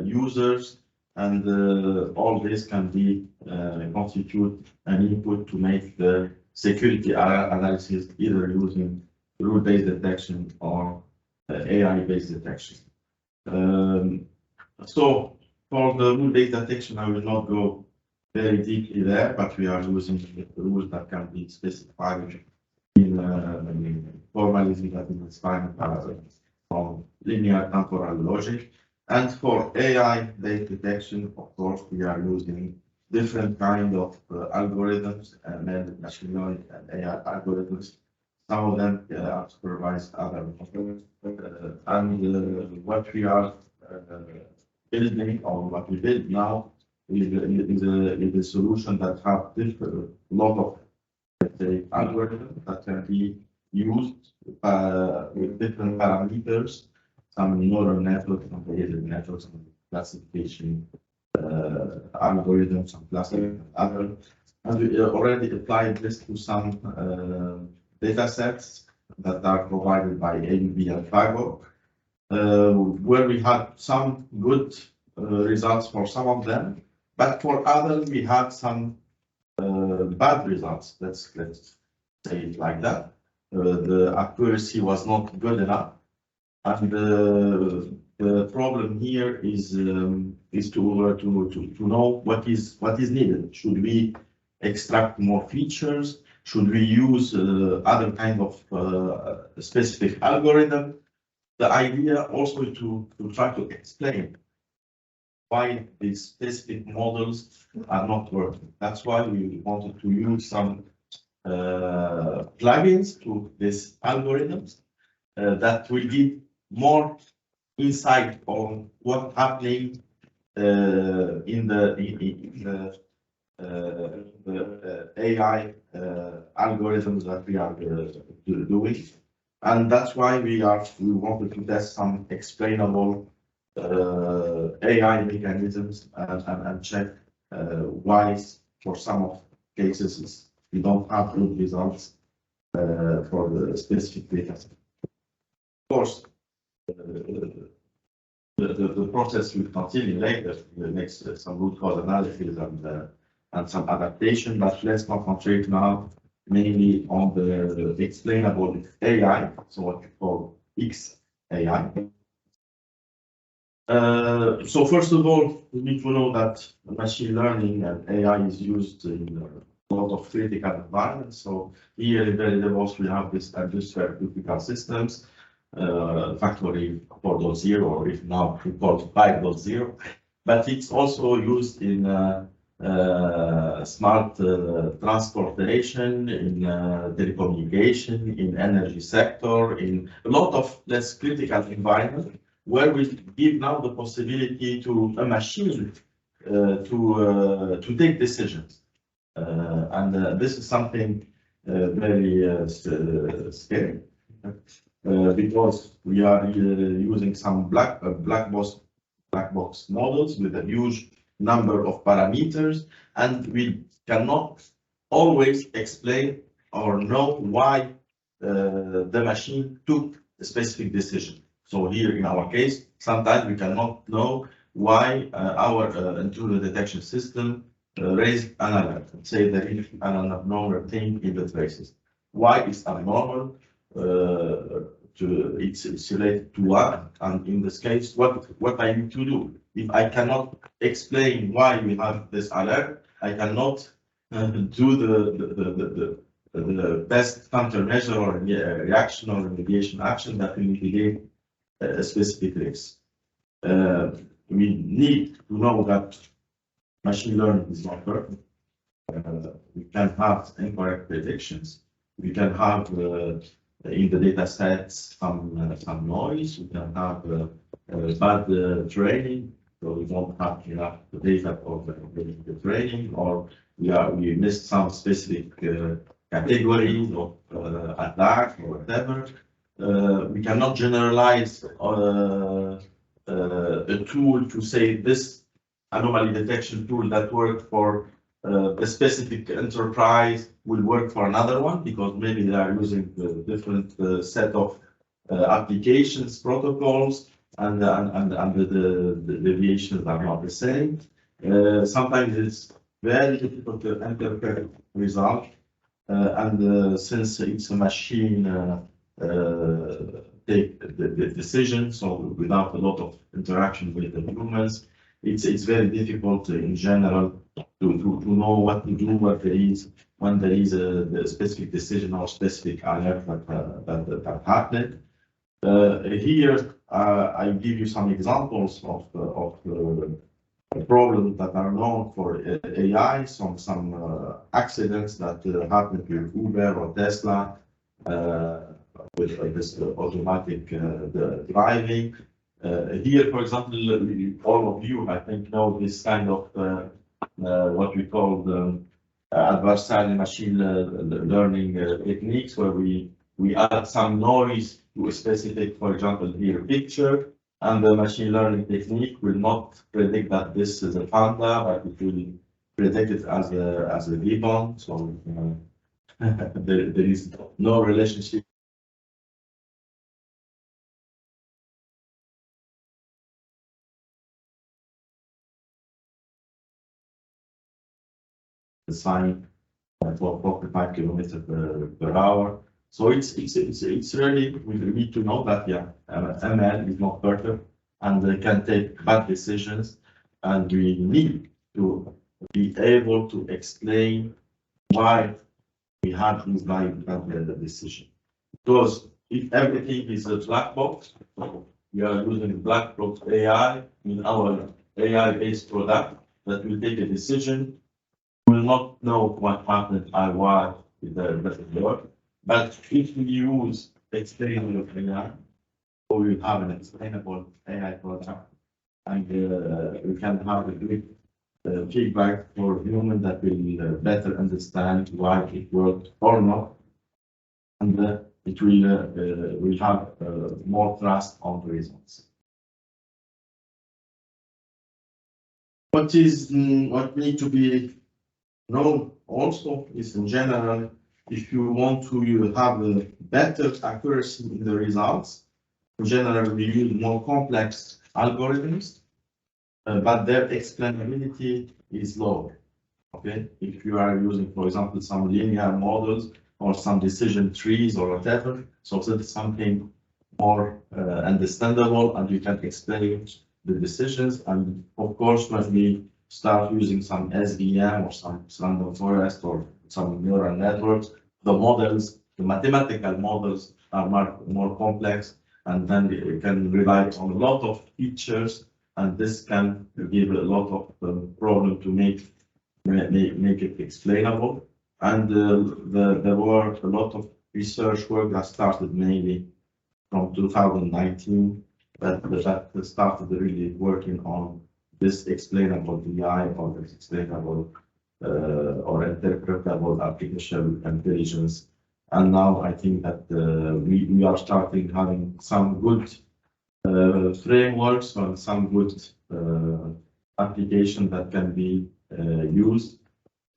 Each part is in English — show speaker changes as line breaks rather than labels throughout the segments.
users, and all this can be constitute an input to make the security analysis, either using rule-based detection or AI-based detection. So for the rule-based detection, I will not go very deeply there, but we are using rules that can be specified in formalism that is defined from linear temporal logic. And for AI-based detection, of course, we are using different kind of algorithms, and machine learning and AI algorithms. Some of them are supervised, other and what we are building, or what we build now, is a solution that have different lot of, let's say, algorithms that can be used with different parameters, some neural networks, some Bayesian networks, some classification algorithms, some classification other. And we already applied this to some data sets that are provided by AUB and FIBO, where we had some good results for some of them, but for others we had some bad results. Let's say it like that. The accuracy was not good enough, and the problem here is to know what is needed. Should we extract more features? Should we use other kind of specific algorithm? The idea also to try to explain why these specific models are not working. That's why we wanted to use some plugins to these algorithms that will give more insight on what's happening in the AI algorithms that we are doing, and that's why we wanted to test some explainable AI mechanisms and check why for some of cases we don't have good results for the specific data. Of course, the process will continue later. The next some root cause analysis and some adaptation, but let's concentrate now mainly on the explainable AI, so what we call XAI. So first of all, we need to know that machine learning and AI is used in a lot of critical environments. So here in VeriDevOps we have this industrial critical systems, factory 4.0, or if now we call it 5.0, but it's also used in smart transportation, in telecommunication, in energy sector, in a lot of less critical environment, where we give now the possibility to a machine to take decisions. And this is something very scary, because we are using some black box models with a huge number of parameters, and we cannot always explain or know why the machine took a specific decision. So here in our case, sometimes we cannot know why our intruder detection system raised an alert and say there is an abnormal thing in the traces. Why it's abnormal? It's related to what? And in this case, what I need to do? If I cannot explain why we have this alert, I cannot do the best countermeasure or reaction or remediation action that will mitigate a specific risk. We need to know that machine learning is not perfect. We can have incorrect predictions. We can have in the data sets some noise. We can have bad training, so we don't have enough data for the training, or we missed some specific categories of attack or whatever. We cannot generalize a tool to say this anomaly detection tool that worked for a specific enterprise will work for another one, because maybe they are using a different set of applications, protocols. and the deviations are not the same. Sometimes it's very difficult to interpret result, and since it's a machine take the decision, so without a lot of interaction with the humans, it's very difficult in general to know what to do, what there is when there is a specific decision or specific alert that happened. Here, I give you some examples of problems that are known for AI, some accidents that happened with Uber or Tesla with this automatic driving. Here, for example, all of you, I think, know this kind of what we call the adversarial machine learning techniques, where we add some noise to a specific, for example, here picture, and the machine learning technique will not predict that this is a panda, but it will predict it as a gibbon. So there is no relationship. The sign for 45 kilometers per hour. So it's really, we need to know that, yeah, ML is not perfect and can take bad decisions, and we need to be able to explain why we have this bad decision. Because if everything is a black box, we are using black box AI in our AI-based product that will take a decision, will not know what happened and why it doesn't work. But if we use explainable AI, we will have an explainable AI product, and we can have a good feedback for human that will better understand why it worked or not, and it will have more trust on the results. What need to be known also is, in general, if you want to have a better accuracy in the results, in general, we use more complex algorithms, but their explainability is lower. Okay, if you are using, for example, some linear models or some decision trees or whatever, so that is something more understandable, and you can explain the decisions. And of course, when we start using some SVM or some random forest or some neural networks, the models, the mathematical models are more complex, and then you can rely on a lot of features, and this can give a lot of problem to make it explainable. And there were a lot of research work that started mainly from 2019 that started really working on this explainable AI or this explainable or interpretable artificial intelligence. And now I think that we are starting having some good frameworks and some good application that can be used.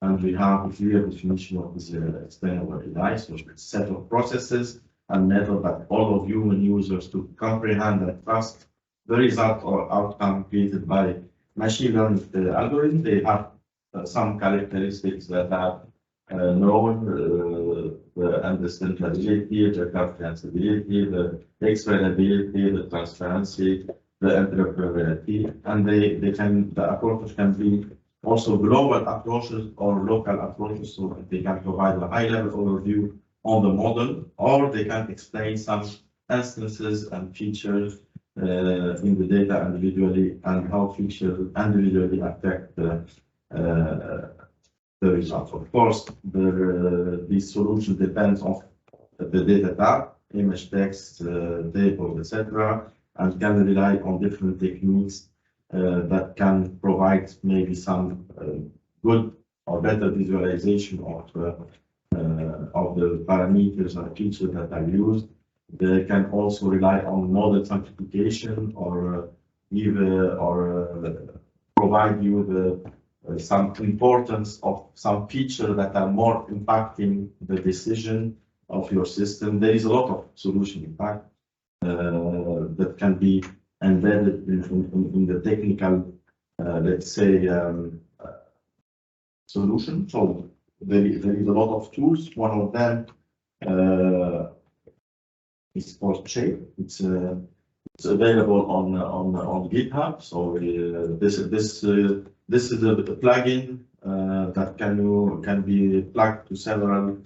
And we have a clear definition of this explainable AI, so it's a set of processes and method that all of human users to comprehend and trust the result or outcome created by machine learning algorithm. They have some characteristics that are known, the understandability, the comprehensibility, the explainability, the transparency, the interoperability, and the approaches can be also global approaches or local approaches, so that they can provide a high-level overview on the model, or they can explain some instances and features in the data individually, and how features individually affect the results. Of course, this solution depends on the data type, image, text, table, etc., and can rely on different techniques that can provide maybe some good or better visualization of the parameters and features that are used. They can also rely on model simplification or give or provide you some importance of some features that are more impacting the decision of your system. There is a lot of solution, in fact, that can be embedded in the technical, let's say, solution. So there is a lot of tools. One of them is called Shape. It's available on GitHub. So this is a plugin that can be plugged to several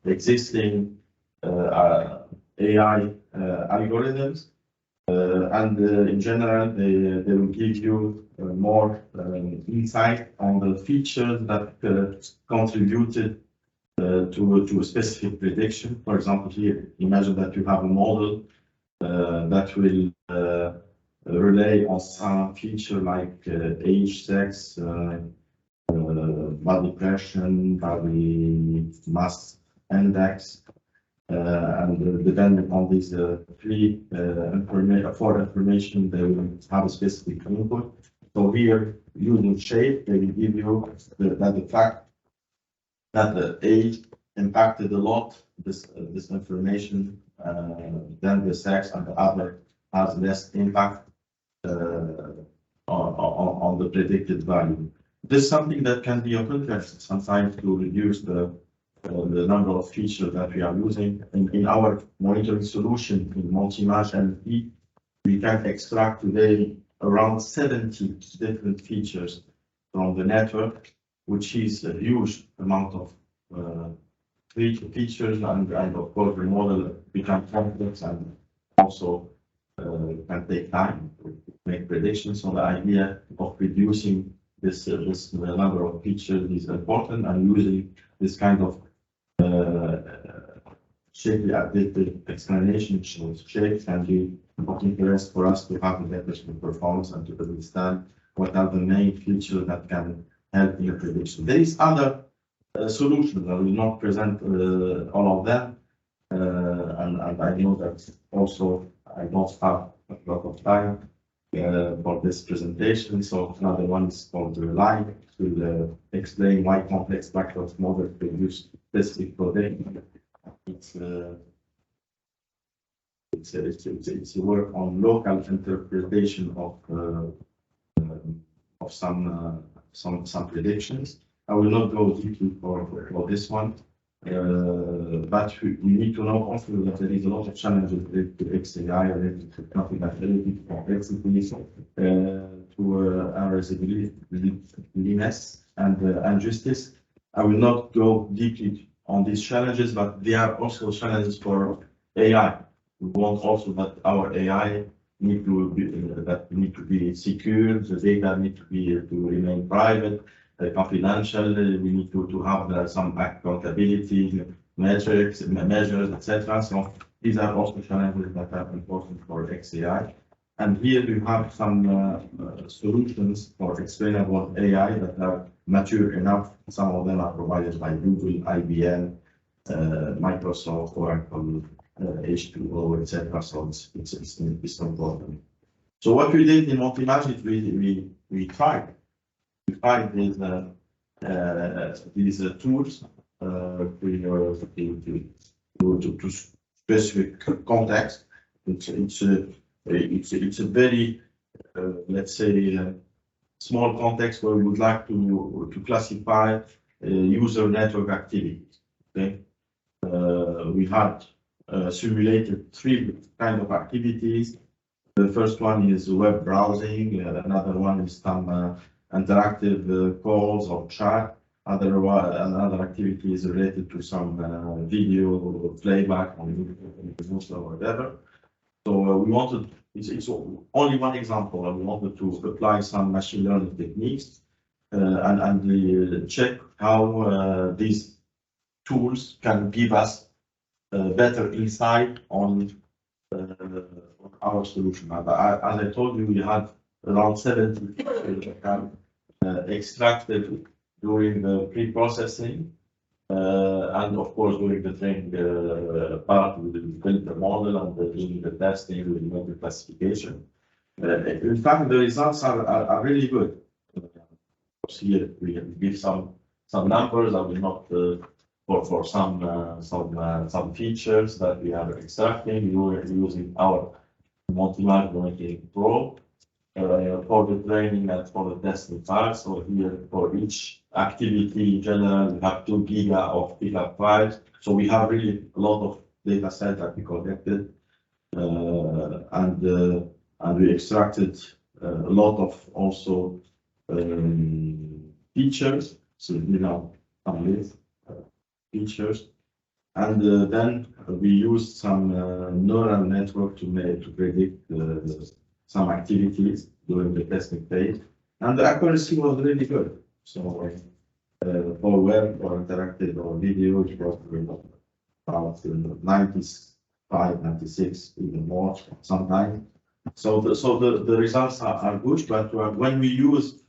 existing AI algorithms, and in general they will give you more insight on the features that contributed to a specific prediction. For example, here, imagine that you have a model that will rely on some feature like age, sex, body pressure, body mass index, and depending on these four information, they will have a specific input. So here, using Shape, they will give you the fact that the age impacted a lot this information than the sex, and the other has less impact on the predicted value. This is something that can be of interest sometimes to reduce the number of features that we are using. In our monitoring solution in Montimage and we can extract today around 70 different features from the network, which is a huge amount of features, and of course the model becomes complex and also can take time to make predictions. So the idea of reducing this number of features is important, and using this kind of shapely updated explanation shows Shape can be of interest for us to have a better performance and to understand what are the main features that can help in the prediction. There is other solutions. I will not present all of them, and I know that also I don't have a lot of time for this presentation. So another one is called Rely, to explain why complex black box models produce specific protein. It's a work on local interpretation of some predictions. I will not go deeply for this one, but we need to know also that there is a lot of challenges related to XAI, related to confidentiality, to complexity, to irreversibility and justice. I will not go deeply on these challenges, but they are also challenges for AI. We want also that our AI need to be secure, the data need to remain private, confidential. We need to have some accountability measures, etc. So these are also challenges that are important for XAI. And here we have some solutions for explainable AI that are mature enough. Some of them are provided by Google, IBM, Microsoft, Oracle, H2O, etc. So it's important. So what we did in Montimage is we tried these tools to specific context. It's a very let's say small context where we would like to classify user network activities. Okay, we had simulated three kind of activities. The first one is web browsing. Another one is some interactive calls or chat. Another activity is related to some video playback on YouTube or whatever. So we wanted, it's only one example, and we wanted to apply some machine learning techniques and check how these tools can give us better insight on our solution. As I told you, we had around 70 extracted during the pre-processing, and of course during the training part, we will build the model, and during the testing, we will make the classification. In fact, the results are really good. Here we give some numbers. I will not for some features that we are extracting using our Montimage Monitoring Pro for the training and for the testing files. So here for each activity in general, we have 2 giga of pickup files. So we have really a lot of data set that we collected and we extracted a lot of also features. So you know, some list features. And then we used some neural network to predict some activities during the testing phase. And the accuracy was really good. So for web or interactive or video, it was about 95, 96, even more sometimes. So the results are good, but when we use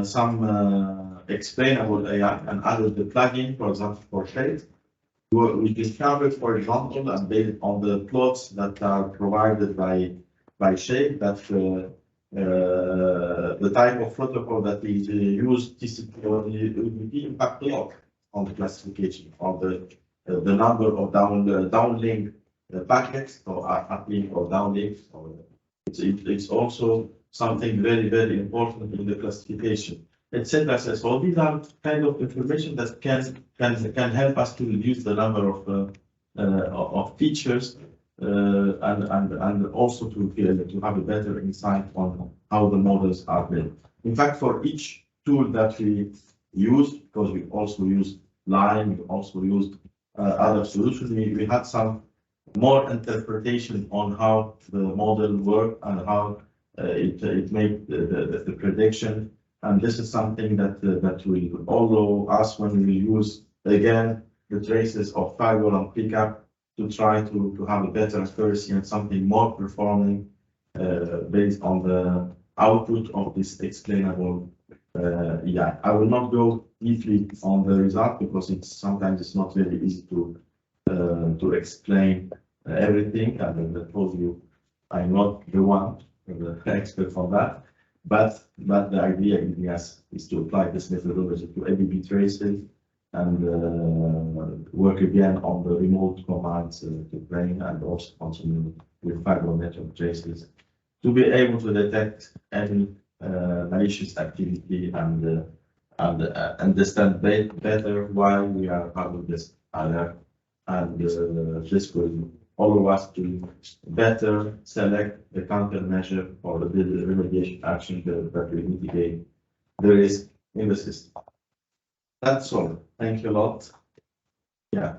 some explainable AI and added the plugin, for example, for shade, we discovered, for example, and based on the plots that are provided by Shape, that the type of protocol that is used, TCP or UDP, impact a lot on the classification of the number of downlink packets or uplink or downlink. It's also something very, very important in the classification. Etc. So these are kind of information that can help us to reduce the number of features and also to have a better insight on how the models are built. In fact, for each tool that we use, because we also used Line, we also used other solutions, we had some more interpretation on how the model worked and how it made the prediction. And this is something that will allow us, when we use again the traces of firewall and pickup, to try to have a better accuracy and something more performing based on the output of this explainable AI. I will not go deeply on the result because sometimes it's not very easy to explain everything. And I told you I'm not the one, the expert on that. But the idea is to apply this methodology to ABB traces and work again on the remote commands to train, and also continue with firewall network traces to be able to detect any malicious activity and understand better why we are having this alert, and this will allow us to better select the countermeasure or the remediation action that will mitigate the risk in the system. That's all. Thank you a lot. Yeah.